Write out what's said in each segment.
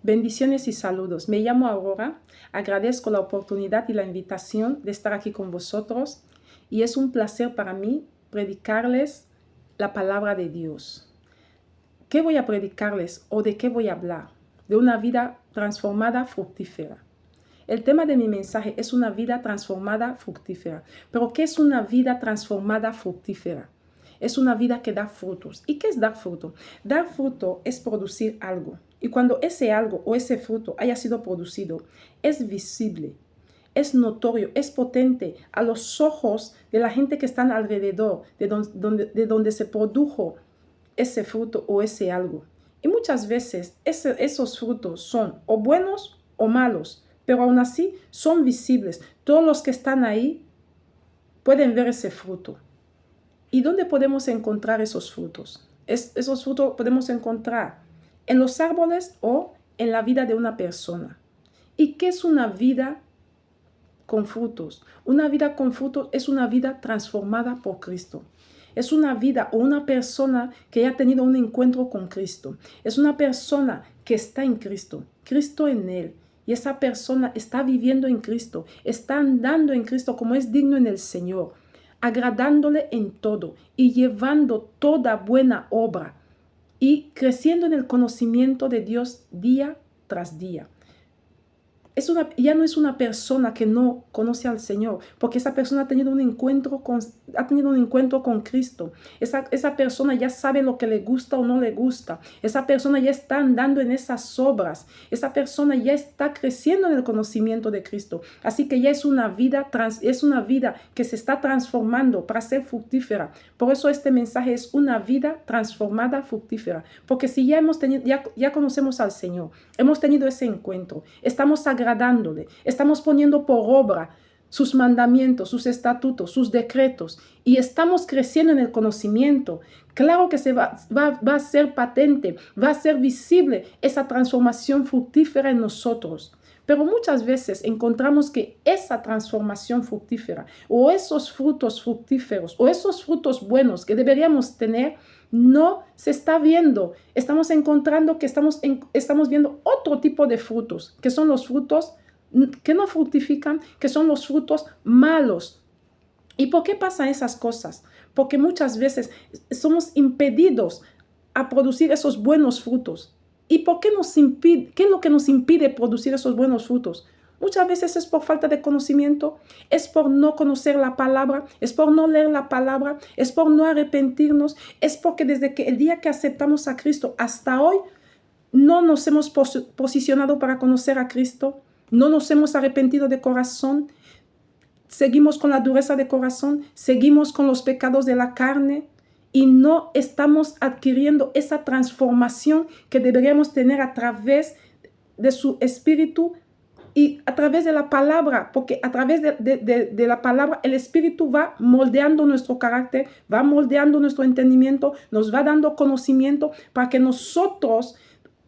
Bendiciones y saludos. Me llamo Aurora. Agradezco la oportunidad y la invitación de estar aquí con vosotros y es un placer para mí predicarles la palabra de Dios. ¿Qué voy a predicarles o de qué voy a hablar? De una vida transformada, fructífera. El tema de mi mensaje es una vida transformada, fructífera. ¿Pero qué es una vida transformada, fructífera? Es una vida que da frutos. ¿Y qué es dar fruto? Dar fruto es producir algo. Y cuando ese algo o ese fruto haya sido producido, es visible, es notorio, es potente a los ojos de la gente que están alrededor de donde se produjo ese fruto o ese algo. Y muchas veces esos frutos son o buenos o malos, pero aún así son visibles. Todos los que están ahí pueden ver ese fruto. ¿Y dónde podemos encontrar esos frutos? Esos frutos podemos encontrar en los árboles o en la vida de una persona. ¿Y qué es una vida con frutos? Una vida con frutos es una vida transformada por Cristo. Es una vida o una persona que ha tenido un encuentro con Cristo. Es una persona que está en Cristo, Cristo en él. Y esa persona está viviendo en Cristo, está andando en Cristo como es digno en el Señor, agradándole en todo y llevando toda buena obra y creciendo en el conocimiento de Dios día tras día. Ya no es una persona que no conoce al Señor, porque esa persona ha tenido un encuentro con Cristo. Esa persona ya sabe lo que le gusta o no le gusta. Esa persona ya está andando en esas obras. Esa persona ya está creciendo en el conocimiento de Cristo. Así que ya es una vida que se está transformando para ser fructífera. Por eso este mensaje es una vida transformada, fructífera. Porque si ya conocemos al Señor, hemos tenido ese encuentro, estamos agradándole, estamos poniendo por obra sus mandamientos, sus estatutos, sus decretos y estamos creciendo en el conocimiento, claro que va a ser patente, va a ser visible esa transformación fructífera en nosotros. Pero muchas veces encontramos que esa transformación fructífera o esos frutos fructíferos o esos frutos buenos que deberíamos tener no se está viendo. Estamos encontrando que estamos viendo otro tipo de frutos, que son los frutos que no fructifican, que son los frutos malos. ¿Y por qué pasan esas cosas? Porque muchas veces somos impedidos a producir esos buenos frutos. ¿Y por qué qué es lo que nos impide producir esos buenos frutos? Muchas veces es por falta de conocimiento, es por no conocer la palabra, es por no leer la palabra, es por no arrepentirnos, es porque desde que el día que aceptamos a Cristo hasta hoy no nos hemos posicionado para conocer a Cristo, no nos hemos arrepentido de corazón, seguimos con la dureza de corazón, seguimos con los pecados de la carne y no estamos adquiriendo esa transformación que deberíamos tener a través de su espíritu y a través de la palabra, porque a través de la palabra el Espíritu va moldeando nuestro carácter, va moldeando nuestro entendimiento, nos va dando conocimiento para que nosotros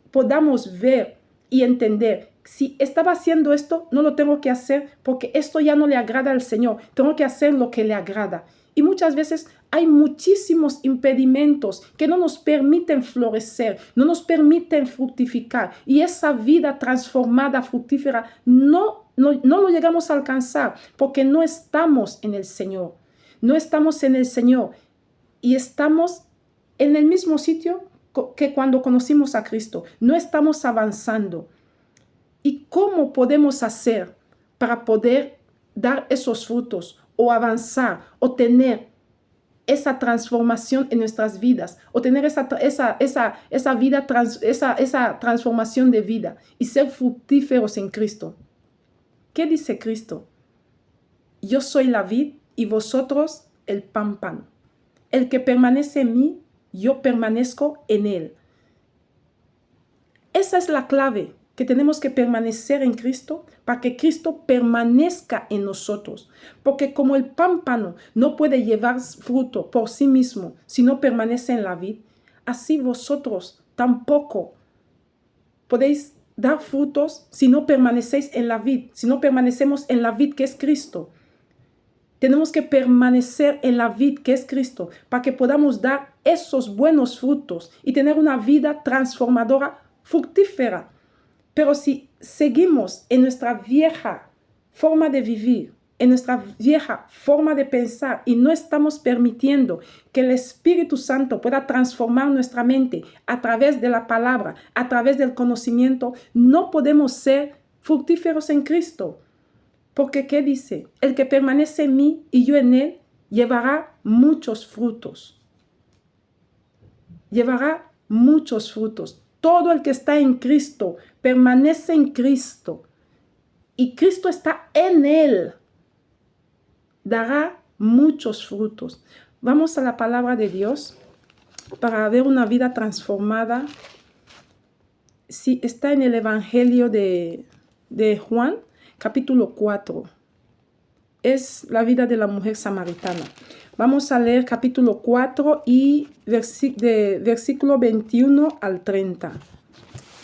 podamos ver y entender. Si estaba haciendo esto, no lo tengo que hacer porque esto ya no le agrada al Señor. Tengo que hacer lo que le agrada. Y muchas veces hay muchísimos impedimentos que no nos permiten florecer, no nos permiten fructificar. Y esa vida transformada, fructífera, no lo llegamos a alcanzar porque no estamos en el Señor. No estamos en el Señor y estamos en el mismo sitio que cuando conocimos a Cristo. No estamos avanzando. ¿Y cómo podemos hacer para poder dar esos frutos o avanzar o tener esa transformación en nuestras vidas o tener esa transformación de vida y ser fructíferos en Cristo? ¿Qué dice Cristo? Yo soy la vid y vosotros el pámpano. El que permanece en mí, yo permanezco en él. Esa es la clave, que tenemos que permanecer en Cristo para que Cristo permanezca en nosotros. Porque como el pámpano no puede llevar fruto por sí mismo si no permanece en la vid, así vosotros tampoco podéis dar frutos si no permanecéis en la vid, si no permanecemos en la vid que es Cristo. Tenemos que permanecer en la vid que es Cristo para que podamos dar esos buenos frutos y tener una vida transformadora, fructífera. Pero si seguimos en nuestra vieja forma de vivir, en nuestra vieja forma de pensar y no estamos permitiendo que el Espíritu Santo pueda transformar nuestra mente a través de la palabra, a través del conocimiento, no podemos ser fructíferos en Cristo. Porque, ¿qué dice? El que permanece en mí y yo en él, llevará muchos frutos. Llevará muchos frutos. Todo el que está en Cristo permanece en Cristo y Cristo está en él, dará muchos frutos. Vamos a la palabra de Dios para ver una vida transformada. Sí, está en el Evangelio de Juan, capítulo 4. Es la vida de la mujer samaritana. Vamos a leer capítulo 4 y versículo 21 al 30.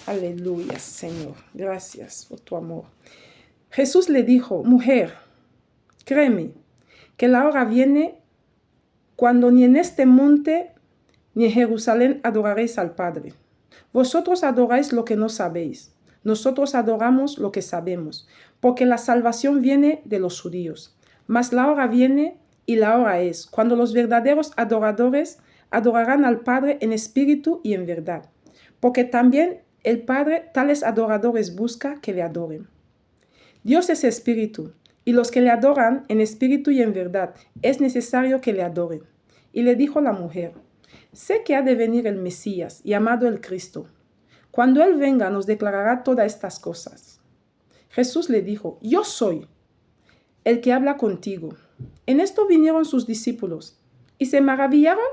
Aleluya, Señor. Gracias por tu amor. Jesús le dijo, mujer, créeme que la hora viene cuando ni en este monte ni en Jerusalén adoraréis al Padre. Vosotros adoráis lo que no sabéis. Nosotros adoramos lo que sabemos, porque la salvación viene de los judíos. Mas la hora viene y la hora es, cuando los verdaderos adoradores adorarán al Padre en espíritu y en verdad. Porque también el Padre tales adoradores busca que le adoren. Dios es espíritu, y los que le adoran en espíritu y en verdad, es necesario que le adoren. Y le dijo la mujer, sé que ha de venir el Mesías, llamado el Cristo. Cuando Él venga, nos declarará todas estas cosas. Jesús le dijo, yo soy el que habla contigo. En esto vinieron sus discípulos, y se maravillaron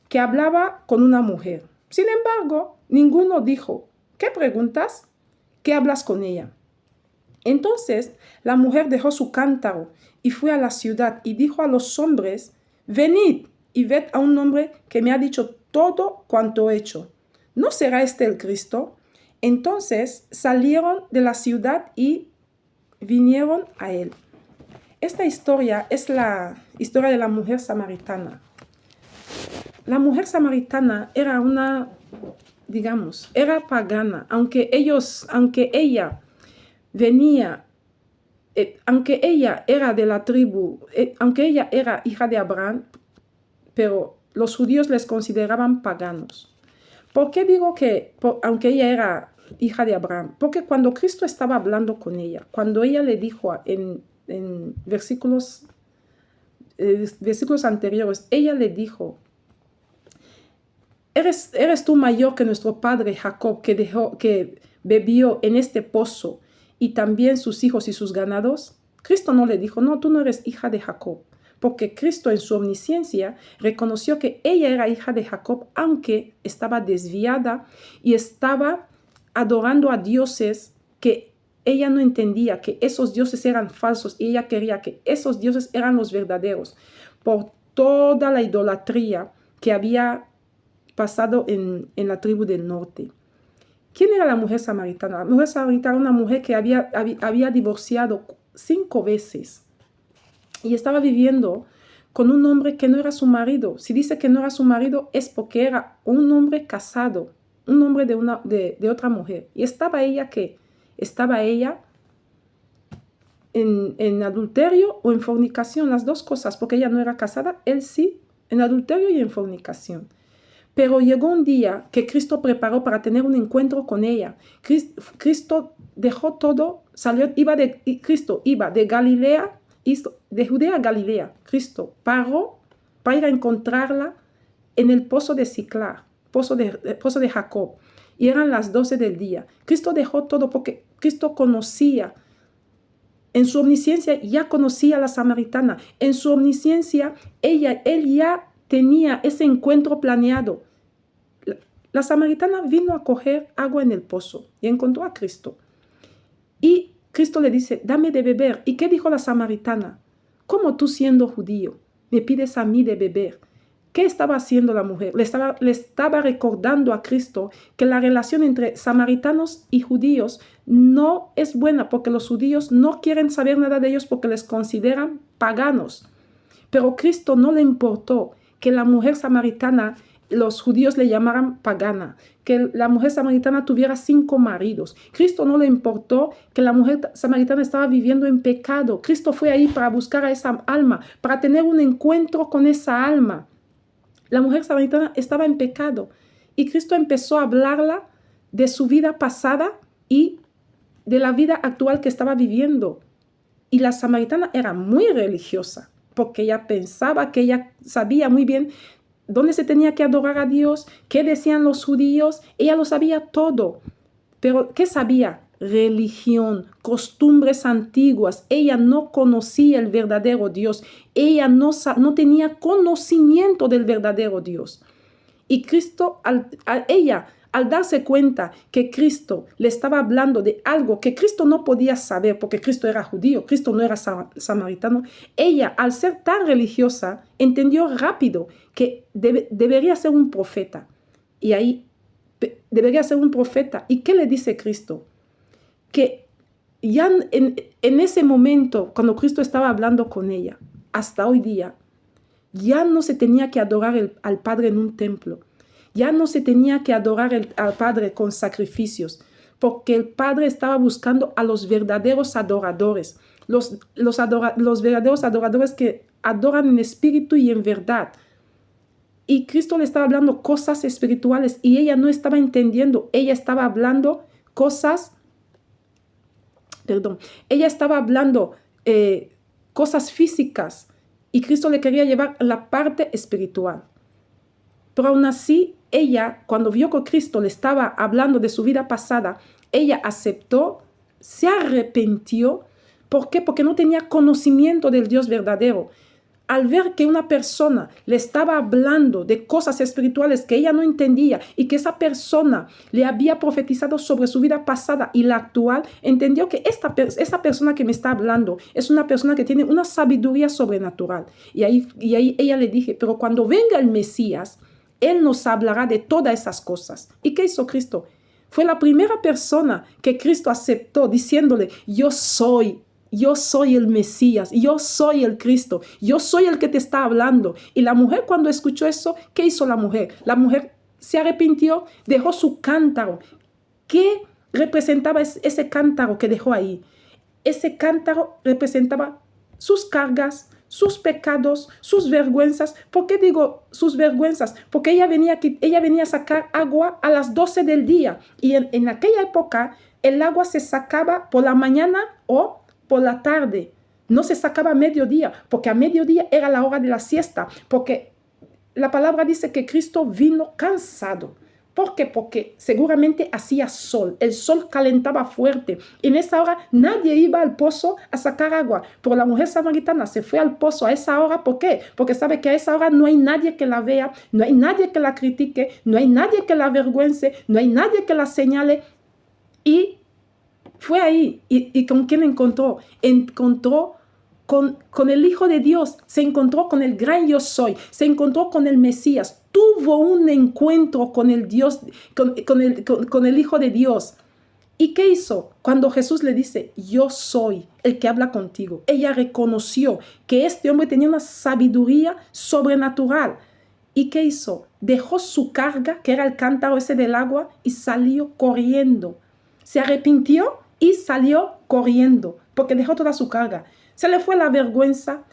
que hablaba con una mujer. Sin embargo, ninguno dijo, ¿qué preguntas? ¿Qué hablas con ella? Entonces la mujer dejó su cántaro y fue a la ciudad y dijo a los hombres, venid y ved a un hombre que me ha dicho todo cuanto he hecho. ¿No será este el Cristo? Entonces salieron de la ciudad y vinieron a él. Esta historia es la historia de la mujer samaritana. La mujer samaritana era era pagana, aunque ella venía, aunque ella era de la tribu, aunque ella era hija de Abraham, pero los judíos les consideraban paganos. ¿Por qué digo que aunque ella era hija de Abraham? Porque cuando Cristo estaba hablando con ella, cuando ella le dijo en versículos anteriores, ella le dijo, ¿Eres tú mayor que nuestro padre Jacob, que bebió en este pozo, y también sus hijos y sus ganados? Cristo no le dijo, no, tú no eres hija de Jacob, porque Cristo en su omnisciencia reconoció que ella era hija de Jacob, aunque estaba desviada y estaba adorando a dioses que ella no entendía, que esos dioses eran falsos, y ella quería que esos dioses eran los verdaderos, por toda la idolatría que había pasado en la tribu del norte. ¿Quién era la mujer samaritana? La mujer samaritana era una mujer que había divorciado 5 veces y estaba viviendo con un hombre que no era su marido. Si dice que no era su marido es porque era un hombre casado, un hombre de otra mujer. Y estaba ella en adulterio o en fornicación, las dos cosas, porque ella no era casada, él sí, en adulterio y en fornicación. Pero llegó un día que Cristo preparó para tener un encuentro con ella. Cristo dejó todo, Cristo iba de Galilea, de Judea a Galilea. Cristo paró para ir a encontrarla en el pozo de Siclar, pozo de Jacob. Y eran las 12 del día. Cristo dejó todo porque Cristo conocía. En su omnisciencia ya conocía a la samaritana. En su omnisciencia él ya tenía ese encuentro planeado. La samaritana vino a coger agua en el pozo y encontró a Cristo. Y Cristo le dice, dame de beber. ¿Y qué dijo la samaritana? ¿Cómo tú siendo judío me pides a mí de beber? ¿Qué estaba haciendo la mujer? Le estaba recordando a Cristo que la relación entre samaritanos y judíos no es buena, porque los judíos no quieren saber nada de ellos porque les consideran paganos. Pero Cristo no le importó que la mujer samaritana los judíos le llamaran pagana, que la mujer samaritana tuviera 5 maridos. Cristo no le importó que la mujer samaritana estaba viviendo en pecado. Cristo fue ahí para buscar a esa alma, para tener un encuentro con esa alma. La mujer samaritana estaba en pecado y Cristo empezó a hablarla de su vida pasada y de la vida actual que estaba viviendo. Y la samaritana era muy religiosa porque ella pensaba que ella sabía muy bien dónde se tenía que adorar a Dios, qué decían los judíos. Ella lo sabía todo. Pero ¿qué sabía? Religión, costumbres antiguas. Ella no conocía el verdadero Dios. Ella no tenía conocimiento del verdadero Dios. Y Cristo, al darse cuenta que Cristo le estaba hablando de algo que Cristo no podía saber, porque Cristo era judío, Cristo no era samaritano, ella, al ser tan religiosa, entendió rápido que debería ser un profeta. Y ahí debería ser un profeta. ¿Y qué le dice Cristo? Que ya en ese momento, cuando Cristo estaba hablando con ella, hasta hoy día, ya no se tenía que adorar al Padre en un templo. Ya no se tenía que adorar al Padre con sacrificios, porque el Padre estaba buscando a los verdaderos adoradores, los verdaderos adoradores que adoran en espíritu y en verdad. Y Cristo le estaba hablando cosas espirituales y ella no estaba entendiendo. Ella estaba hablando cosas físicas y Cristo le quería llevar a la parte espiritual. Pero aún así, ella, cuando vio que Cristo le estaba hablando de su vida pasada, ella aceptó, se arrepintió. ¿Por qué? Porque no tenía conocimiento del Dios verdadero. Al ver que una persona le estaba hablando de cosas espirituales que ella no entendía y que esa persona le había profetizado sobre su vida pasada y la actual, entendió que esa persona que me está hablando es una persona que tiene una sabiduría sobrenatural. Y ahí ella le dije, pero cuando venga el Mesías, Él nos hablará de todas esas cosas. ¿Y qué hizo Cristo? Fue la primera persona que Cristo aceptó diciéndole, yo soy el Mesías, yo soy el Cristo, yo soy el que te está hablando. Y la mujer, cuando escuchó eso, ¿qué hizo la mujer? La mujer se arrepintió, dejó su cántaro. ¿Qué representaba ese cántaro que dejó ahí? Ese cántaro representaba sus cargas, sus pecados, sus vergüenzas. ¿Por qué digo sus vergüenzas? Porque ella venía a sacar agua a las 12 del día. Y en aquella época, el agua se sacaba por la mañana o por la tarde. No se sacaba a mediodía, porque a mediodía era la hora de la siesta. Porque la palabra dice que Cristo vino cansado. ¿Por qué? Porque seguramente hacía sol. El sol calentaba fuerte. En esa hora nadie iba al pozo a sacar agua. Pero la mujer samaritana se fue al pozo a esa hora. ¿Por qué? Porque sabe que a esa hora no hay nadie que la vea, no hay nadie que la critique, no hay nadie que la avergüence, no hay nadie que la señale. Y fue ahí. ¿Y con quién encontró? Encontró con el Hijo de Dios, se encontró con el gran yo soy, se encontró con el Mesías, tuvo un encuentro con el Dios, con el Hijo de Dios. ¿Y qué hizo? Cuando Jesús le dice, yo soy el que habla contigo, ella reconoció que este hombre tenía una sabiduría sobrenatural. ¿Y qué hizo? Dejó su carga, que era el cántaro ese del agua, y salió corriendo. Se arrepintió y salió corriendo, porque dejó toda su carga. Se le fue la vergüenza,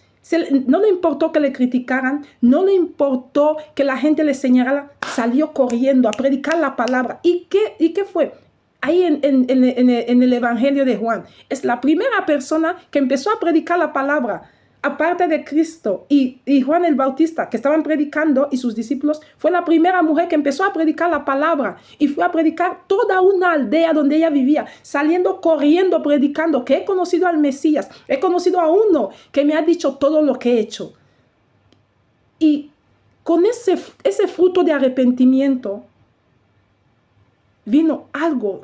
no le importó que le criticaran, no le importó que la gente le señalara, salió corriendo a predicar la palabra. ¿Y qué fue? Ahí en el Evangelio de Juan, es la primera persona que empezó a predicar la palabra. Aparte de Cristo y Juan el Bautista, que estaban predicando, y sus discípulos, fue la primera mujer que empezó a predicar la palabra y fue a predicar toda una aldea donde ella vivía, saliendo corriendo, predicando que he conocido al Mesías, he conocido a uno que me ha dicho todo lo que he hecho. Y con ese fruto de arrepentimiento vino algo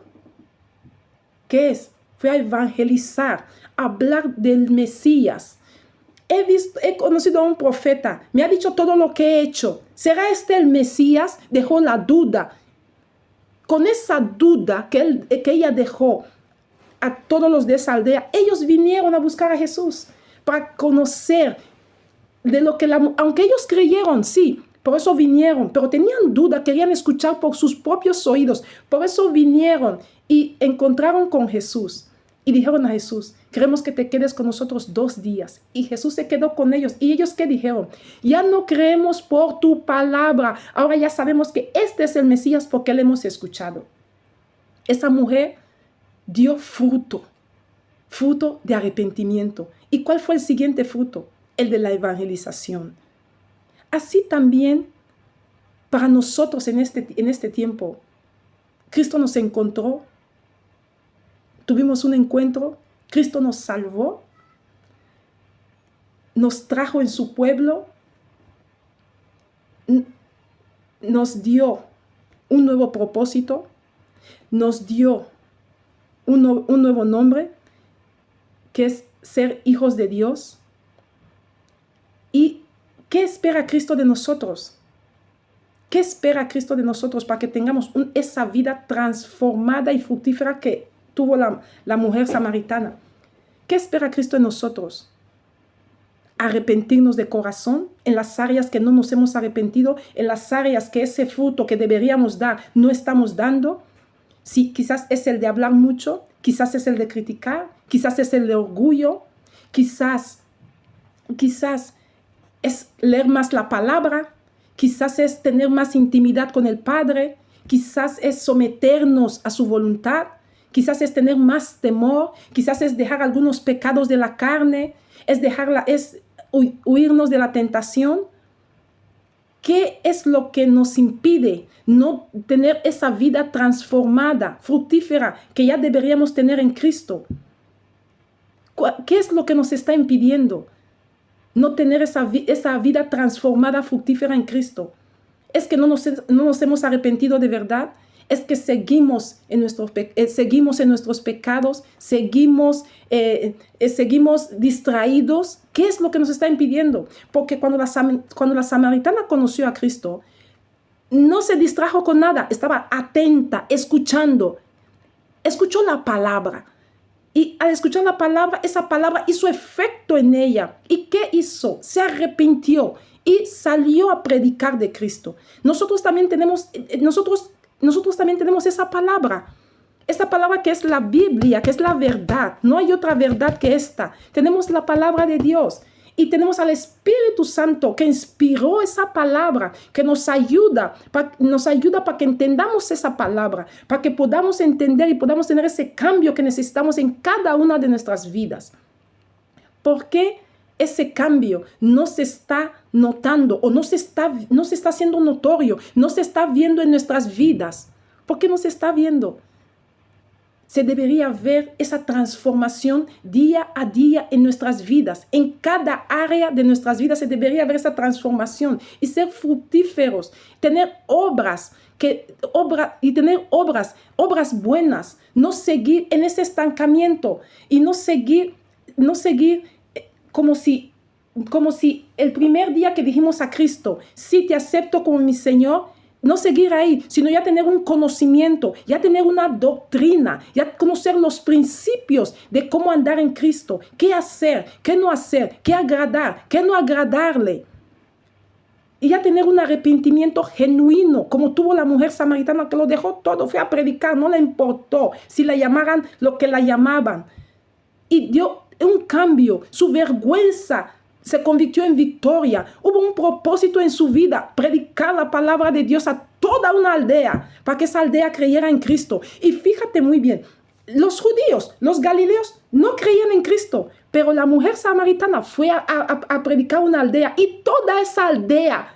que fue a evangelizar, a hablar del Mesías. He conocido a un profeta, me ha dicho todo lo que he hecho. ¿Será este el Mesías? Dejó la duda. Con esa duda que ella dejó a todos los de esa aldea, ellos vinieron a buscar a Jesús para conocer de lo que aunque ellos creyeron, sí, Por eso vinieron, pero tenían duda, querían escuchar por sus propios oídos. Por eso vinieron y encontraron con Jesús. Y dijeron a Jesús, queremos que te quedes con nosotros 2 días. Y Jesús se quedó con ellos. ¿Y ellos qué dijeron? Ya no creemos por tu palabra. Ahora ya sabemos que este es el Mesías porque le hemos escuchado. Esa mujer dio fruto de arrepentimiento. ¿Y cuál fue el siguiente fruto? El de la evangelización. Así también para nosotros en este tiempo, Cristo nos encontró, tuvimos un encuentro, Cristo nos salvó, nos trajo en su pueblo, nos dio un nuevo propósito, nos dio un nuevo nombre, que es ser hijos de Dios. ¿Y qué espera Cristo de nosotros? ¿Qué espera Cristo de nosotros para que tengamos esa vida transformada y fructífera que tuvo la mujer samaritana? ¿Qué espera Cristo de nosotros? Arrepentirnos de corazón en las áreas que no nos hemos arrepentido, en las áreas que ese fruto que deberíamos dar no estamos dando. Sí, quizás es el de hablar mucho, quizás es el de criticar, quizás es el de orgullo, quizás es leer más la palabra, quizás es tener más intimidad con el Padre, quizás es someternos a su voluntad, quizás es tener más temor, quizás es dejar algunos pecados de la carne, es huirnos de la tentación. ¿Qué es lo que nos impide no tener esa vida transformada, fructífera, que ya deberíamos tener en Cristo? ¿Qué es lo que nos está impidiendo no tener esa vida transformada, fructífera en Cristo? ¿Es que no nos hemos arrepentido de verdad? ¿Es que seguimos en nuestros pecados? ¿Seguimos distraídos? ¿Qué es lo que nos está impidiendo? Porque cuando la samaritana conoció a Cristo, no se distrajo con nada. Estaba atenta, escuchando. Escuchó la palabra. Y al escuchar la palabra, esa palabra hizo efecto en ella. ¿Y qué hizo? Se arrepintió y salió a predicar de Cristo. Nosotros también tenemos esa palabra que es la Biblia, que es la verdad. No hay otra verdad que esta. Tenemos la palabra de Dios y tenemos al Espíritu Santo que inspiró esa palabra, que nos ayuda para que entendamos esa palabra, para que podamos entender y podamos tener ese cambio que necesitamos en cada una de nuestras vidas. ¿Por qué ese cambio no se está notando o no se está haciendo notorio, no se está viendo en nuestras vidas? ¿Por qué no se está viendo? Se debería ver esa transformación día a día en nuestras vidas. En cada área de nuestras vidas se debería ver esa transformación y ser fructíferos, tener obras buenas, no seguir en ese estancamiento y no seguir como si el primer día que dijimos a Cristo, sí te acepto como mi Señor, no seguir ahí, sino ya tener un conocimiento, ya tener una doctrina, ya conocer los principios de cómo andar en Cristo, qué hacer, qué no hacer, qué agradar, qué no agradarle. Y ya tener un arrepentimiento genuino, como tuvo la mujer samaritana que lo dejó todo, fue a predicar, no le importó si la llamaran lo que la llamaban. Y dio un cambio, su vergüenza se convirtió en victoria. Hubo un propósito en su vida, predicar la palabra de Dios a toda una aldea, para que esa aldea creyera en Cristo. Y fíjate muy bien, los judíos, los galileos, no creían en Cristo, pero la mujer samaritana fue a predicar una aldea, y toda esa aldea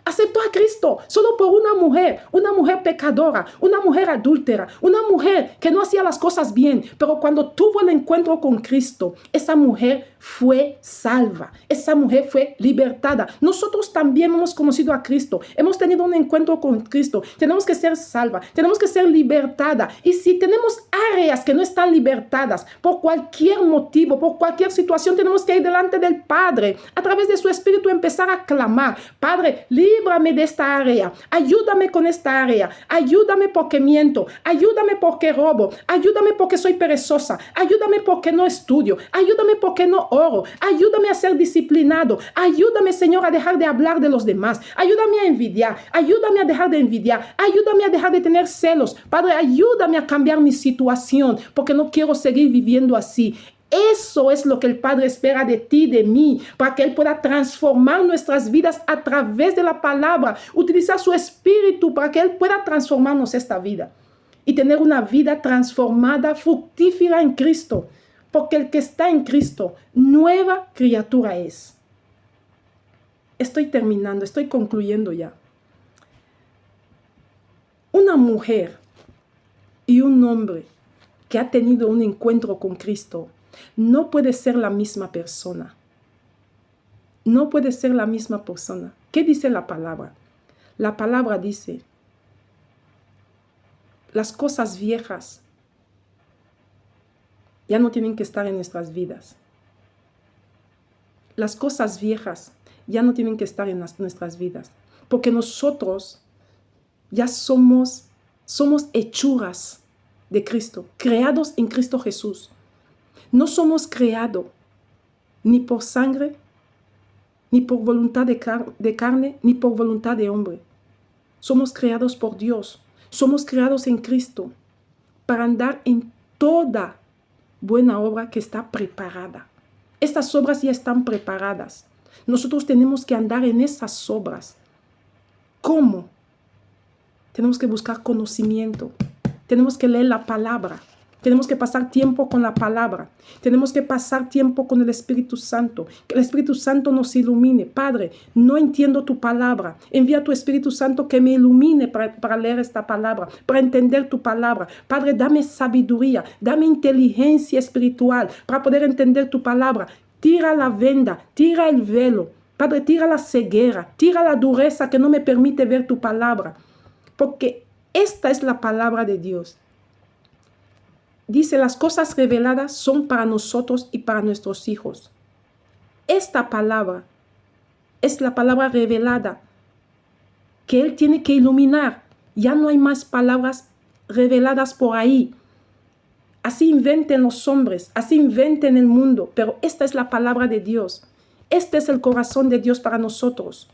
aceptó a Cristo solo por una mujer pecadora, una mujer adúltera, una mujer que no hacía las cosas bien, pero cuando tuvo el encuentro con Cristo, esa mujer fue salva, esa mujer fue libertada. Nosotros también hemos conocido a Cristo, hemos tenido un encuentro con Cristo, tenemos que ser salva, tenemos que ser libertada. Y si tenemos áreas que no están libertadas por cualquier motivo, por cualquier situación, tenemos que ir delante del Padre, a través de su Espíritu empezar a clamar: Padre, líbrame líbrame de esta área, ayúdame con esta área, ayúdame porque miento, ayúdame porque robo, ayúdame porque soy perezosa, ayúdame porque no estudio, ayúdame porque no oro, ayúdame a ser disciplinado, ayúdame, Señor, a dejar de hablar de los demás, ayúdame a envidiar, ayúdame a dejar de envidiar, ayúdame a dejar de tener celos. Padre, ayúdame a cambiar mi situación porque no quiero seguir viviendo así. Eso es lo que el Padre espera de ti, de mí, para que Él pueda transformar nuestras vidas a través de la palabra, utilizar su espíritu para que Él pueda transformarnos esta vida y tener una vida transformada, fructífera en Cristo, porque el que está en Cristo, nueva criatura es. Estoy terminando, estoy concluyendo ya. Una mujer y un hombre que ha tenido un encuentro con Cristo no puede ser la misma persona. No puede ser la misma persona. ¿Qué dice la palabra? La palabra dice, las cosas viejas ya no tienen que estar en nuestras vidas. Las cosas viejas ya no tienen que estar en nuestras vidas. Porque nosotros ya somos hechuras de Cristo, creados en Cristo Jesús. No somos creados ni por sangre, ni por voluntad de carne, ni por voluntad de hombre. Somos creados por Dios. Somos creados en Cristo para andar en toda buena obra que está preparada. Estas obras ya están preparadas. Nosotros tenemos que andar en esas obras. ¿Cómo? Tenemos que buscar conocimiento. Tenemos que leer la palabra. Tenemos que pasar tiempo con la palabra. Tenemos que pasar tiempo con el Espíritu Santo. Que el Espíritu Santo nos ilumine. Padre, no entiendo tu palabra. Envía tu Espíritu Santo que me ilumine para leer esta palabra, para entender tu palabra. Padre, dame sabiduría, dame inteligencia espiritual para poder entender tu palabra. Tira la venda, tira el velo. Padre, tira la ceguera, tira la dureza que no me permite ver tu palabra. Porque esta es la palabra de Dios. Dice, las cosas reveladas son para nosotros y para nuestros hijos. Esta palabra es la palabra revelada que Él tiene que iluminar. Ya no hay más palabras reveladas por ahí. Así inventen los hombres, así inventen el mundo, pero esta es la palabra de Dios. Este es el corazón de Dios para nosotros.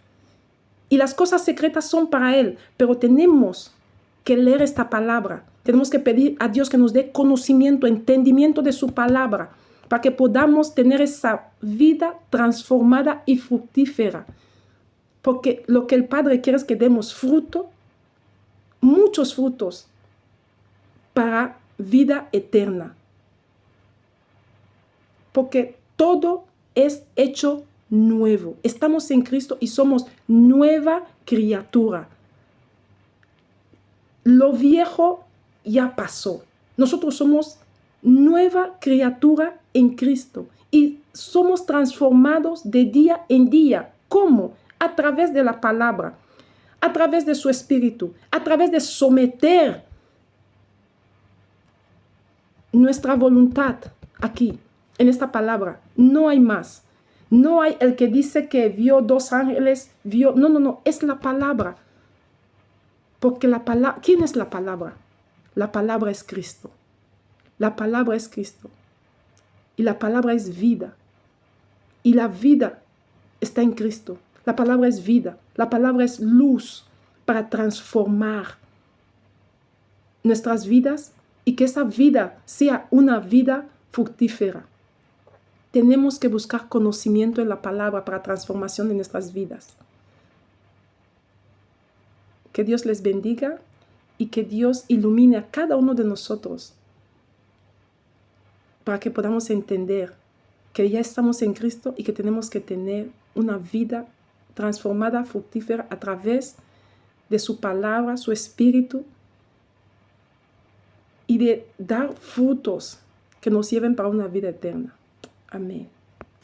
Y las cosas secretas son para Él, pero tenemos que leer esta palabra. Tenemos que pedir a Dios que nos dé conocimiento, entendimiento de su palabra, para que podamos tener esa vida transformada y fructífera. Porque lo que el Padre quiere es que demos fruto, muchos frutos, para vida eterna. Porque todo es hecho nuevo. Estamos en Cristo y somos nueva criatura. Lo viejo ya pasó. Nosotros somos nueva criatura en Cristo y somos transformados de día en día. ¿Cómo? A través de la palabra, a través de su espíritu, a través de someter nuestra voluntad aquí, en esta palabra. No hay más. No hay el que dice que vio 2 ángeles, vio... No, es la palabra. Porque la palabra, ¿quién es la palabra? La palabra es Cristo. La palabra es Cristo. Y la palabra es vida. Y la vida está en Cristo. La palabra es vida. La palabra es luz para transformar nuestras vidas y que esa vida sea una vida fructífera. Tenemos que buscar conocimiento en la palabra para transformación de nuestras vidas. Que Dios les bendiga y que Dios ilumine a cada uno de nosotros para que podamos entender que ya estamos en Cristo y que tenemos que tener una vida transformada, fructífera a través de su palabra, su espíritu y de dar frutos que nos lleven para una vida eterna. Amén.